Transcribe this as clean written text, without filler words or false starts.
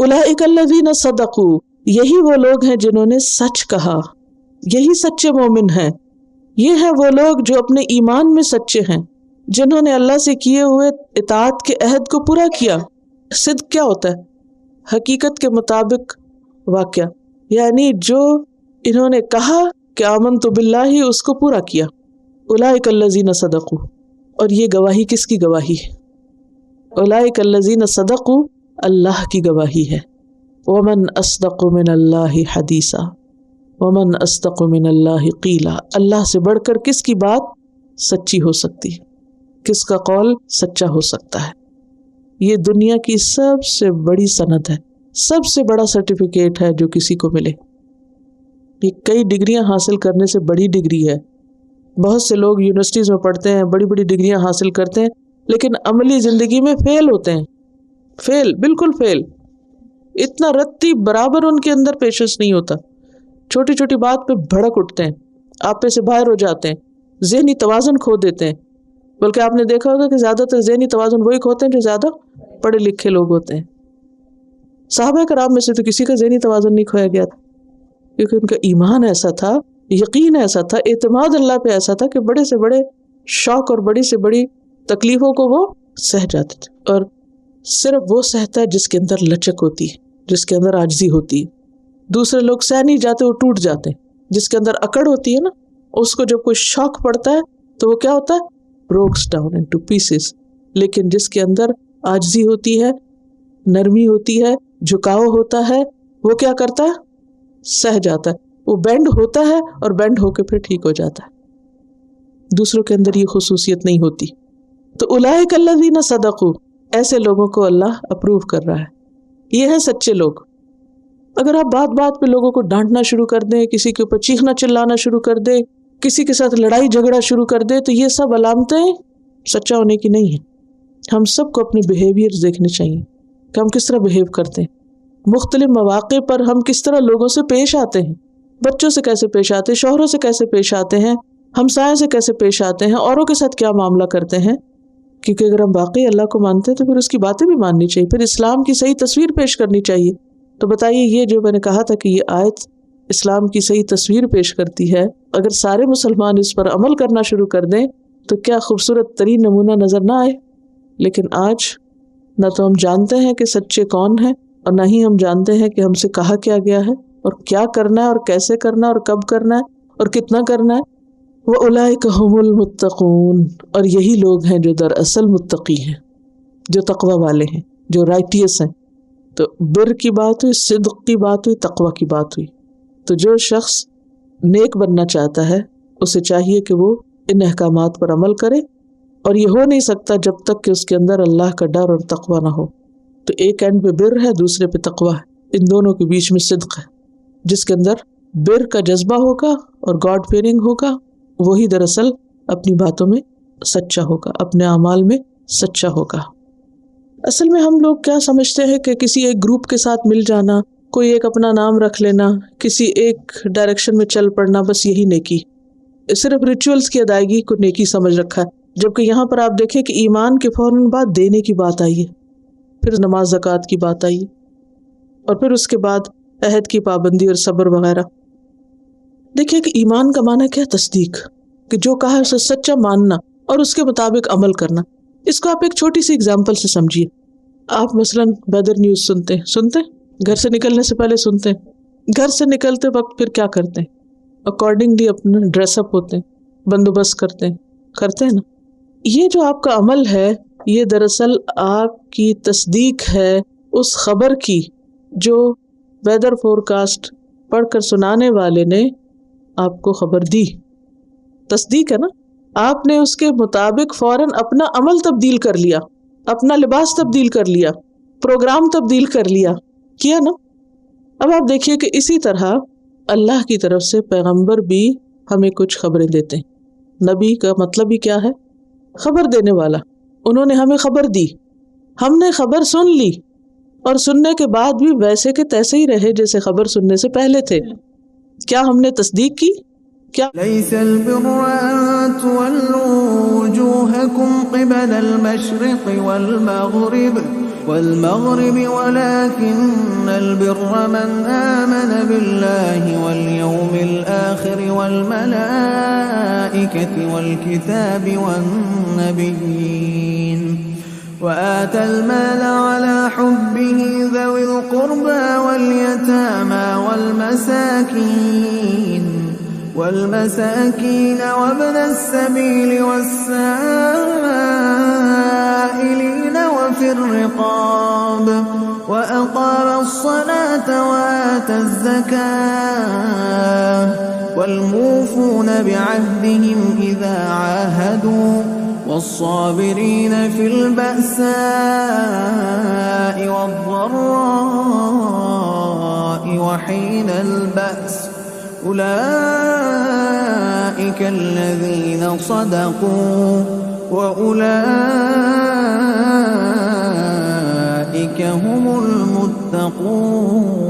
اولئک الذین صدقوا، یہی وہ لوگ ہیں جنہوں نے سچ کہا، یہی سچے مومن ہیں. یہ ہیں وہ لوگ جو اپنے ایمان میں سچے ہیں، جنہوں نے اللہ سے کیے ہوئے اطاعت کے عہد کو پورا کیا. صدق کیا ہوتا ہے؟ حقیقت کے مطابق واقعہ، یعنی جو انہوں نے کہا کہ آمنت باللہ، اس کو پورا کیا. اولئک الذین صدقوا، اور یہ گواہی کس کی گواہی ہے؟ اولئک الذین صدقوا، اللہ کی گواہی ہے. ومن اصدق من اللہ حدیثا ومن اصدق من اللہ قیلا. اللہ سے بڑھ کر کس کی بات سچی ہو سکتی ہے، کس کا قول سچا ہو سکتا ہے؟ یہ دنیا کی سب سے بڑی سند ہے، سب سے بڑا سرٹیفکیٹ ہے جو کسی کو ملے. یہ کئی ڈگریاں حاصل کرنے سے بڑی ڈگری ہے. بہت سے لوگ یونیورسٹیز میں پڑھتے ہیں، بڑی بڑی ڈگریاں حاصل کرتے ہیں، لیکن عملی زندگی میں فیل ہوتے ہیں. فیل، بالکل فیل. اتنا رتی برابر ان کے اندر پیشنس نہیں ہوتا. چھوٹی چھوٹی بات پہ بھڑک اٹھتے ہیں، آپے سے باہر ہو جاتے ہیں، ذہنی توازن کھو دیتے ہیں. بلکہ آپ نے دیکھا ہوگا کہ زیادہ تر ذہنی توازن وہی کھوتے ہیں جو زیادہ پڑھے لکھے لوگ ہوتے ہیں. صحابہ کرام میں سے تو کسی کا ذہنی توازن نہیں کھویا گیا تھا، کیونکہ ان کا ایمان ایسا تھا، یقین ایسا تھا، اعتماد اللہ پہ ایسا تھا کہ بڑے سے بڑے شوق اور بڑی سے بڑی تکلیفوں کو وہ سہ جاتے تھے. اور صرف وہ سہتا ہے جس کے اندر لچک ہوتی ہے، جس کے اندر عاجزی ہوتی ہے. دوسرے لوگ سہ نہیں جاتے، وہ ٹوٹ جاتے ہیں. جس کے اندر اکڑ ہوتی ہے نا، اس کو جب کوئی شوق پڑتا ہے تو وہ کیا ہوتا ہے؟ Brookes down into pieces. لیکن جس کے اندر عاجزی ہوتی ہے، نرمی ہوتی ہے، جھکاؤ ہوتا ہے، وہ کیا کرتا ہے؟ سہ جاتا ہے. وہ بینڈ ہوتا ہے اور بینڈ ہو کے پھر ٹھیک ہو جاتا ہے. دوسروں کے اندر یہ خصوصیت نہیں ہوتی. تو اولئک الذین صدقوا، ایسے لوگوں کو اللہ اپروو کر رہا ہے. یہ ہیں سچے لوگ. اگر آپ بات بات پہ لوگوں کو ڈانٹنا شروع کر دیں، کسی کے اوپر چیخنا چلانا شروع کر دیں، کسی کے ساتھ لڑائی جھگڑا شروع کر دیں، تو یہ سب علامتیں سچا ہونے کی نہیں ہیں. ہم سب کو اپنے بیہیویئر دیکھنے چاہیے کہ ہم کس طرح بیہیو کرتے ہیں. مختلف مواقع پر ہم کس طرح لوگوں سے پیش آتے ہیں. بچوں سے کیسے پیش آتے ہیں، شوہروں سے کیسے پیش آتے ہیں، ہمسایوں سے کیسے پیش آتے ہیں، اوروں کے ساتھ کیا معاملہ کرتے ہیں. کیونکہ اگر ہم واقعی اللہ کو مانتے ہیں تو پھر اس کی باتیں بھی ماننی چاہیے، پھر اسلام کی صحیح تصویر پیش کرنی چاہیے. تو بتائیے، یہ جو میں نے کہا تھا کہ یہ آیت اسلام کی صحیح تصویر پیش کرتی ہے، اگر سارے مسلمان اس پر عمل کرنا شروع کر دیں تو کیا خوبصورت ترین نمونہ نظر نہ آئے. لیکن آج نہ تو ہم جانتے ہیں کہ سچے کون ہیں، اور نہ ہی ہم جانتے ہیں کہ ہم سے کہا کیا گیا ہے اور کیا کرنا ہے اور کیسے کرنا ہے اور کب کرنا ہے اور کتنا کرنا ہے. وَأُولَئِكَ هُمُ الْمُتَّقُونَ، اور یہی لوگ ہیں جو دراصل متقی ہیں، جو تقوی والے ہیں، جو رائٹیس ہیں. تو بر کی بات ہوئی، صدق کی بات ہوئی، تقوی کی بات ہوئی. تو جو شخص نیک بننا چاہتا ہے اسے چاہیے کہ وہ ان احکامات پر عمل کرے، اور یہ ہو نہیں سکتا جب تک کہ اس کے اندر اللہ کا ڈر اور تقوی نہ ہو. تو ایک اینڈ پہ بر ہے، دوسرے پہ تقوی ہے، ان دونوں کے بیچ میں صدق ہے. جس کے اندر بر کا جذبہ ہوگا اور گاڈ فیئرنگ ہوگا، وہی دراصل اپنی باتوں میں سچا ہوگا، اپنے اعمال میں سچا ہوگا. اصل میں ہم لوگ کیا سمجھتے ہیں کہ کسی ایک گروپ کے ساتھ مل جانا، کوئی ایک اپنا نام رکھ لینا، کسی ایک ڈائریکشن میں چل پڑنا، بس یہی نیکی. صرف ریچولز کی ادائیگی کو نیکی سمجھ رکھا ہے. جبکہ یہاں پر آپ دیکھیں کہ ایمان کے فوراً بعد دینے کی بات آئی ہے، پھر نماز زکوٰۃ کی بات آئی ہے، اور پھر اس کے بعد عہد کی پابندی اور صبر وغیرہ. دیکھیں کہ ایمان کا معنی کیا؟ تصدیق، کہ جو کہا ہے اسے سچا ماننا اور اس کے مطابق عمل کرنا. اس کو آپ ایک چھوٹی سی اگزامپل سے سمجھیے. آپ مثلاً ویدر نیوز سنتے گھر سے نکلنے سے پہلے سنتے ہیں، گھر سے نکلتے وقت پھر کیا کرتے ہیں؟ اکارڈنگلی اپنا ڈریس اپ ہوتے ہیں، بندوبست کرتے ہیں نا. یہ جو آپ کا عمل ہے، یہ دراصل آپ کی تصدیق ہے اس خبر کی جو ویدر فور کاسٹ پڑھ کر سنانے والے نے آپ کو خبر دی. تصدیق ہے نا. آپ نے اس کے مطابق فوراً اپنا عمل تبدیل کر لیا، اپنا لباس تبدیل کر لیا، پروگرام تبدیل کر لیا، کیا نا. اب آپ دیکھیے کہ اسی طرح اللہ کی طرف سے پیغمبر بھی ہمیں کچھ خبریں دیتے ہیں. نبی کا مطلب ہی کیا ہے؟ خبر دینے والا. انہوں نے ہمیں خبر دی، ہم نے خبر سن لی، اور سننے کے بعد بھی ویسے کے تیسے ہی رہے جیسے خبر سننے سے پہلے تھے. کیا ہم نے تصدیق کی؟ کیا ليس البر أن تولوا وجوهكم قبل المشرق والمغرب والمغرب ولكن البر من آمن بالله واليوم الآخر والملائكة والكتاب والنبيين وآتى المال على حبه ذوي القربى واليتامى والمساكين وابن السبيل والسائلين وفي الرقاب وأقام الصلاة وآتى الزكاة والموفون بعهدهم إذا عاهدوا والصابرين في البأساء والضراء وحين البأس أولئك الذين صدقوا وأولئك هم المتقون.